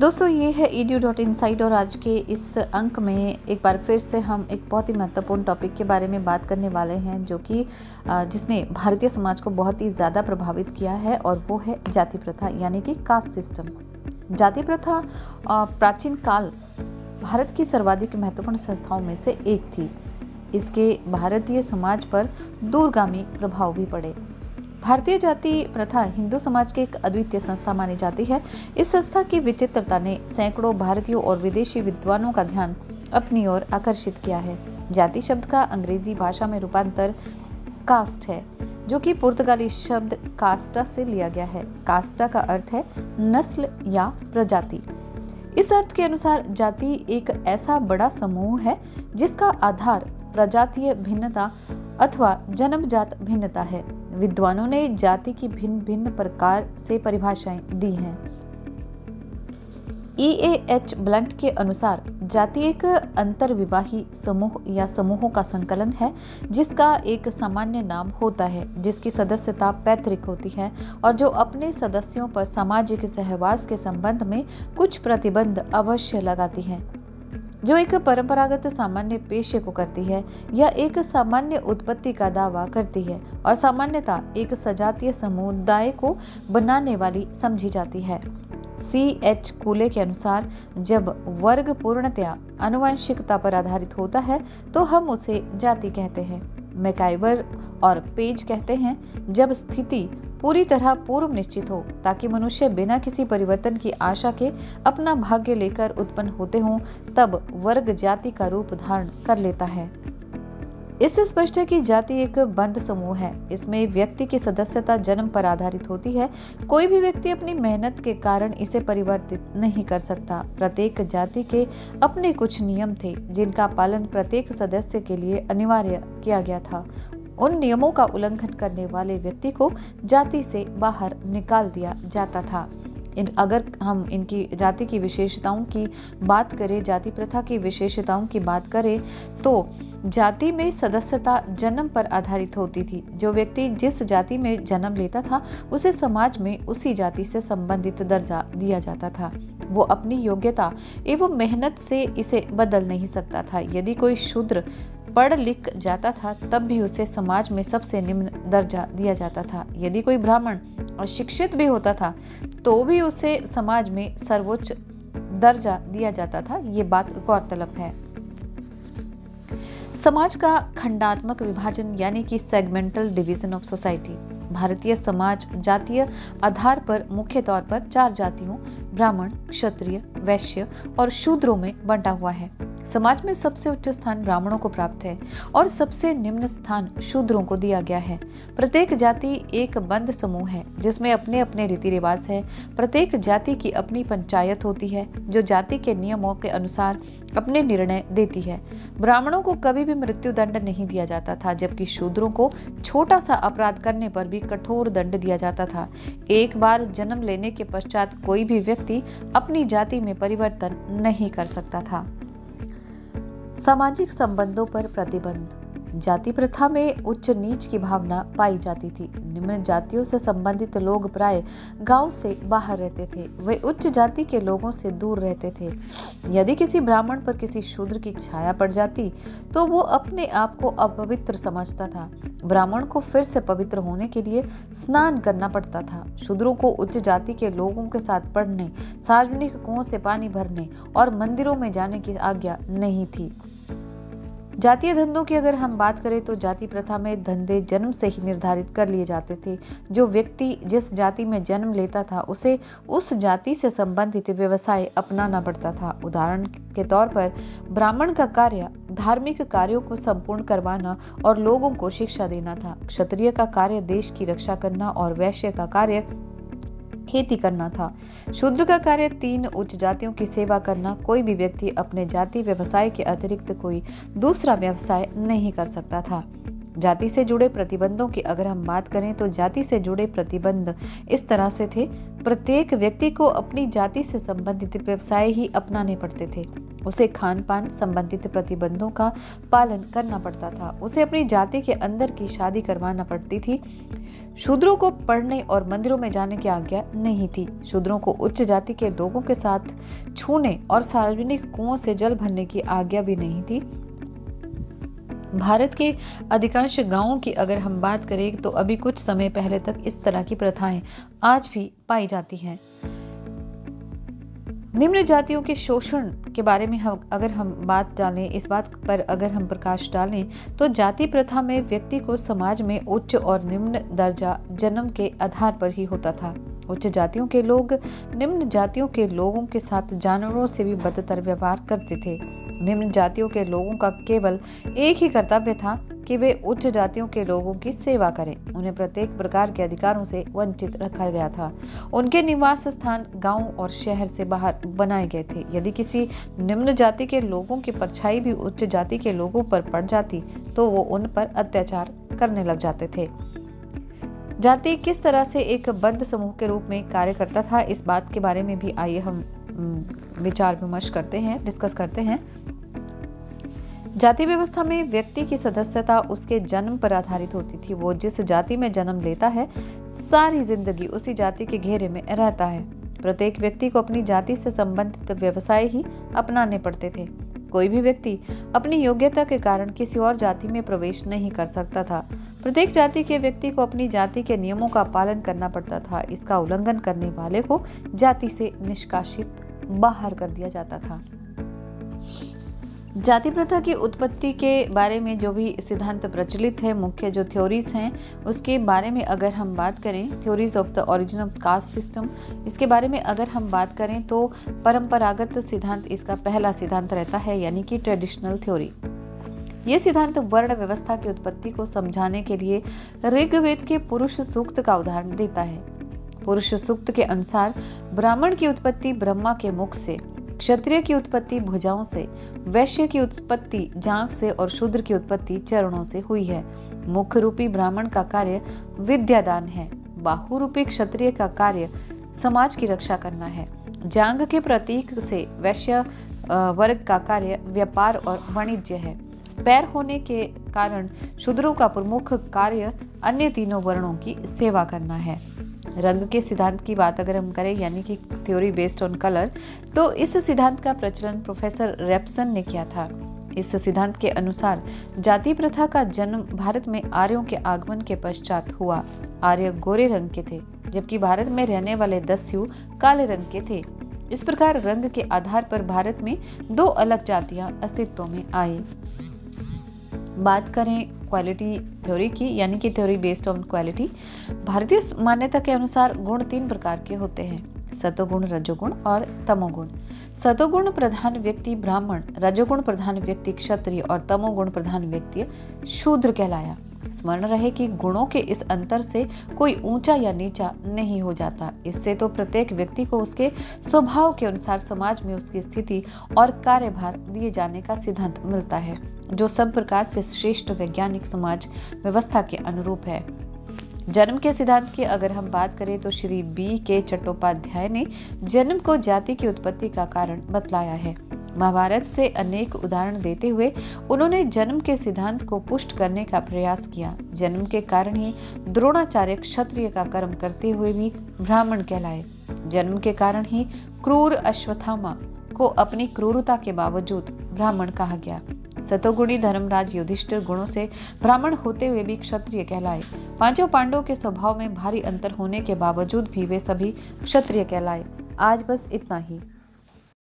दोस्तों, ये है edu.insight और आज के इस अंक में एक बार फिर से हम एक बहुत ही महत्वपूर्ण टॉपिक के बारे में बात करने वाले हैं जो कि जिसने भारतीय समाज को बहुत ही ज़्यादा प्रभावित किया है और वो है जाति प्रथा यानी कि कास्ट सिस्टम। जाति प्रथा प्राचीन काल भारत की सर्वाधिक महत्वपूर्ण संस्थाओं में से एक थी। इसके भारतीय समाज पर दूरगामी प्रभाव भी पड़े। भारतीय जाति प्रथा हिंदू समाज की एक अद्वितीय संस्था मानी जाती है। इस संस्था की विचित्रता ने सैकड़ों भारतीयों और विदेशी विद्वानों का ध्यान अपनी ओर आकर्षित किया है। जाति शब्द का अंग्रेजी भाषा में रूपांतर कास्ट है, जो कि पुर्तगाली शब्द कास्टा से लिया गया है। कास्टा का अर्थ है नस्ल या प्रजाति। इस अर्थ के अनुसार जाति एक ऐसा बड़ा समूह है जिसका आधार प्रजातीय भिन्नता अथवा जन्मजात भिन्नता है। विद्वानों ने जाति की भिन्न भिन्न प्रकार से परिभाषाएं दी हैं। E.A.H. ब्लंट के अनुसार जाति एक अंतर्विवाही समूह या समूहों का संकलन है जिसका एक सामान्य नाम होता है, जिसकी सदस्यता पैतृक होती है और जो अपने सदस्यों पर सामाजिक सहवास के संबंध में कुछ प्रतिबंध अवश्य लगाती है, जो एक परंपरागत सामान्य पेशे को करती है या एक सामान्य उत्पत्ति का दावा करती है और सामान्यतः एक सजातीय समुदाय को बनाने वाली समझी जाती है। C.H. कूले के अनुसार जब वर्ग पूर्णतया आनुवंशिकता पर आधारित होता है तो हम उसे जाति कहते हैं। मैकाइवर और पेज कहते हैं जब स्थिति पूरी तरह पूर्व निश्चित हो ताकि मनुष्य बिना किसी परिवर्तन की आशा के अपना भाग्य लेकर उत्पन्न होते हों, तब वर्ग जाति का रूप धारण कर लेता है। इससे स्पष्ट है कि जाति एक बंद समूह है। इसमें व्यक्ति की सदस्यता जन्म पर आधारित होती है। कोई भी व्यक्ति अपनी मेहनत के कारण इसे परिवर्तित नहीं कर सकता। प्रत्येक जाति के अपने कुछ नियम थे जिनका पालन प्रत्येक सदस्य के लिए अनिवार्य किया गया था। उन नियमों का उल्लंघन करने वाले व्यक्ति को जाति से बाहर निकाल दिया जाता था। अगर हम इनकी जाति की विशेषताओं की बात करें, जाति प्रथा की विशेषताओं की बात करें तो जाति में सदस्यता जन्म पर आधारित होती थी। जो व्यक्ति जिस जाति में जन्म लेता था उसे समाज में उसी जाति से संबंधित दर्जा दिया जाता था। वो अपनी योग्यता एवं मेहनत से इसे बदल नहीं सकता था। यदि कोई शूद्र पढ़ लिख जाता था तब भी उसे समाज में सबसे निम्न दर्जा दिया जाता था। यदि कोई ब्राह्मण अशिक्षित भी होता था तो भी उसे समाज में सर्वोच्च दर्जा दिया जाता था। ये बात गौरतलब है। समाज का खंडात्मक विभाजन यानी कि segmental division of society. Bharatiya Samaj जातीय आधार पर मुख्य तौर पर 4 जातियों ब्राह्मण, क्षत्रिय, वैश्य और शूद्रों में बंटा हुआ है। समाज में सबसे उच्च स्थान ब्राह्मणों को प्राप्त है और सबसे निम्न स्थान शूद्रों को दिया गया है। प्रत्येक जाति एक बंद समूह है जिसमें अपने अपने रीति रिवाज है। प्रत्येक जाति की अपनी पंचायत होती है जो जाति के नियमों के अनुसार अपने निर्णय देती है। ब्राह्मणों को कभी भी मृत्यु दंड नहीं दिया जाता था, जबकि शूद्रों को छोटा सा अपराध करने पर भी कठोर दंड दिया जाता था। एक बार जन्म लेने के पश्चात कोई भी व्यक्ति अपनी जाति में परिवर्तन नहीं कर सकता था। सामाजिक संबंधों पर प्रतिबंध। जाति प्रथा में उच्च नीच की भावना पाई जाती थी। निम्न जातियों से संबंधित लोग प्राय गांव से बाहर रहते थे। वे उच्च जाति के लोगों से दूर रहते थे। यदि किसी ब्राह्मण पर किसी शूद्र की छाया पड़ जाती तो वो अपने आप को अपवित्र समझता था। ब्राह्मण को फिर से पवित्र होने के लिए स्नान करना पड़ता था। शूद्रों को उच्च जाति के लोगों के साथ पढ़ने, सार्वजनिक कुओं से पानी भरने और मंदिरों में जाने की आज्ञा नहीं थी। जातीय धंधों की अगर हम बात करें तो जाति प्रथा में धंधे जन्म से ही निर्धारित कर लिए जाते थे। जो व्यक्ति जिस जाति में जन्म लेता था उसे उस जाति से संबंधित व्यवसाय अपनाना पड़ता था। उदाहरण के तौर पर ब्राह्मण का कार्य धार्मिक कार्यों को संपूर्ण करवाना और लोगों को शिक्षा देना था। क्षत्रिय का कार्य देश की रक्षा करना और वैश्य का कार्य खेती करना था। शूद्र का कार्य 3 उच्च जातियों की सेवा करना। कोई भी व्यक्ति अपने जाति व्यवसाय के अतिरिक्त कोई दूसरा व्यवसाय नहीं कर सकता था। जाति से जुड़े प्रतिबंधों की अगर हम बात करें तो जाति से जुड़े प्रतिबंध इस तरह से थे। प्रत्येक व्यक्ति को अपनी जाति से संबंधित व्यवसाय ही अपनाने पड़ते थे। उसे खान पान संबंधित प्रतिबंधों का पालन करना पड़ता था। उसे अपनी जाति के अंदर की शादी करवाना पड़ती थी। शूद्रों को पढ़ने और मंदिरों में जाने की आज्ञा नहीं थी। शूद्रों को उच्च जाति के लोगों के साथ छूने और सार्वजनिक कुओं से जल भरने की आज्ञा भी नहीं थी। भारत के अधिकांश गांवों की अगर हम बात करें तो अभी कुछ समय पहले तक इस तरह की प्रथाएं आज भी पाई जाती हैं। निम्न जातियों के शोषण के बारे में अगर हम बात डालें, इस बात पर अगर हम प्रकाश डालें तो जाति प्रथा में व्यक्ति को समाज में उच्च और निम्न दर्जा जन्म के आधार पर ही होता था। उच्च जातियों के लोग निम्न जातियों के लोगों के साथ जानवरों से भी बदतर व्यवहार करते थे। निम्न जातियों के लोगों का केवल एक ही कर्तव्य था कि वे उच्च जातियों के लोगों की सेवा करें। उन्हें प्रत्येक प्रकार के अधिकारों से वंचित रखा गया था। उनके निवास स्थान गांव और शहर से बाहर बनाए गए थे। यदि किसी निम्न जाति के लोगों की परछाई भी उच्च जाति के लोगों पर पड़ जाती तो वो उन पर अत्याचार करने लग जाते थे। जाति किस तरह से एक बद्ध समूह के रूप में कार्य करता था, इस बात के बारे में भी आइए हम विचार विमर्श करते हैं, डिस्कस करते हैं। जाति व्यवस्था में व्यक्ति की सदस्यता उसके जन्म पर आधारित होती थी। वो जिस जाति में जन्म लेता है सारी जिंदगी उसी जाति के घेरे में रहता है। प्रत्येक व्यक्ति को अपनी जाति से संबंधित व्यवसाय ही अपनाने पड़ते थे। कोई भी व्यक्ति अपनी योग्यता के कारण किसी और जाति में प्रवेश नहीं कर सकता था। प्रत्येक जाति के व्यक्ति को अपनी जाति के नियमों का पालन करना पड़ता था। इसका उल्लंघन करने वाले को जाति से निष्कासित बाहर कर दिया जाता था। जाति प्रथा की उत्पत्ति के बारे में जो भी सिद्धांत प्रचलित है, मुख्य जो थ्योरीज हैं, उसके बारे में अगर हम बात करें, theories of the origin of caste system, इसके बारे में अगर हम बात करें तो परंपरागत सिद्धांत इसका पहला सिद्धांत रहता है, यानी कि ट्रेडिशनल थ्योरी। ये सिद्धांत वर्ण व्यवस्था की उत्पत्ति को समझाने के लिए ऋग्वेद के पुरुष सूक्त का उदाहरण देता है। पुरुष सूक्त के अनुसार ब्राह्मण की उत्पत्ति ब्रह्मा के मुख से, क्षत्रिय की उत्पत्ति भुजाओं से, वैश्य की उत्पत्ति जांघ से और शूद्र की उत्पत्ति चरणों से हुई है। मुख रूपी ब्राह्मण का कार्य विद्यादान है। बाहु रूपी क्षत्रिय का कार्य समाज की रक्षा करना है। जांघ के प्रतीक से वैश्य वर्ग का कार्य व्यापार और वाणिज्य है। पैर होने के कारण शूद्रों का प्रमुख कार्य अन्य तीनों वर्णों की सेवा करना है। रंग के सिद्धांत की बात अगर हम करें, यानी कि थ्योरी बेस्ड ऑन कलर, तो इस सिद्धांत का प्रचलन प्रोफेसर रेप्सन ने किया था। इस सिद्धांत के अनुसार जाति प्रथा का जन्म भारत में आर्यों के आगमन के पश्चात हुआ। आर्य गोरे रंग के थे, जबकि भारत में रहने वाले दस्यु काले रंग के थे। इस प्रकार रंग के आधार पर भारत में दो अलग जातियां अस्तित्व में आई। बात करें क्वालिटी थ्योरी की, यानी कि थ्योरी बेस्ड ऑन क्वालिटी, भारतीय मान्यता के अनुसार गुण तीन प्रकार के होते हैं: सतोगुण, रजोगुण और तमोगुण। सतोगुण प्रधान व्यक्ति ब्राह्मण, रजोगुण प्रधान व्यक्ति क्षत्रिय और तमोगुण प्रधान व्यक्ति शूद्र कहलाया। स्मरण रहे कि गुणों के इस अंतर से कोई ऊंचा या नीचा नहीं हो जाता। इससे तो प्रत्येक व्यक्ति को उसके स्वभाव के अनुसार समाज में उसकी स्थिति और कार्यभार दिए जाने का सिद्धांत मिलता है, जो सब प्रकार से श्रेष्ठ वैज्ञानिक समाज व्यवस्था के अनुरूप है। जन्म के सिद्धांत की अगर हम बात करें तो श्री B.K. चट्टोपाध्याय ने जन्म को जाति की उत्पत्ति का कारण बतलाया है। महाभारत से अनेक उदाहरण देते हुए उन्होंने जन्म के सिद्धांत को पुष्ट करने का प्रयास किया। जन्म के कारण ही द्रोणाचार्य क्षत्रिय का कर्म करते हुए भी ब्राह्मण कहलाए। जन्म के कारण ही क्रूर अश्वत्थामा को अपनी क्रूरता के बावजूद ब्राह्मण कहा गया। सतोगुणी धर्मराज युधिष्ठिर गुणों से ब्राह्मण होते हुए भी क्षत्रिय कहलाए। पांचों पांडवों के स्वभाव में भारी अंतर होने के बावजूद भी वे सभी क्षत्रिय कहलाए। आज बस इतना ही।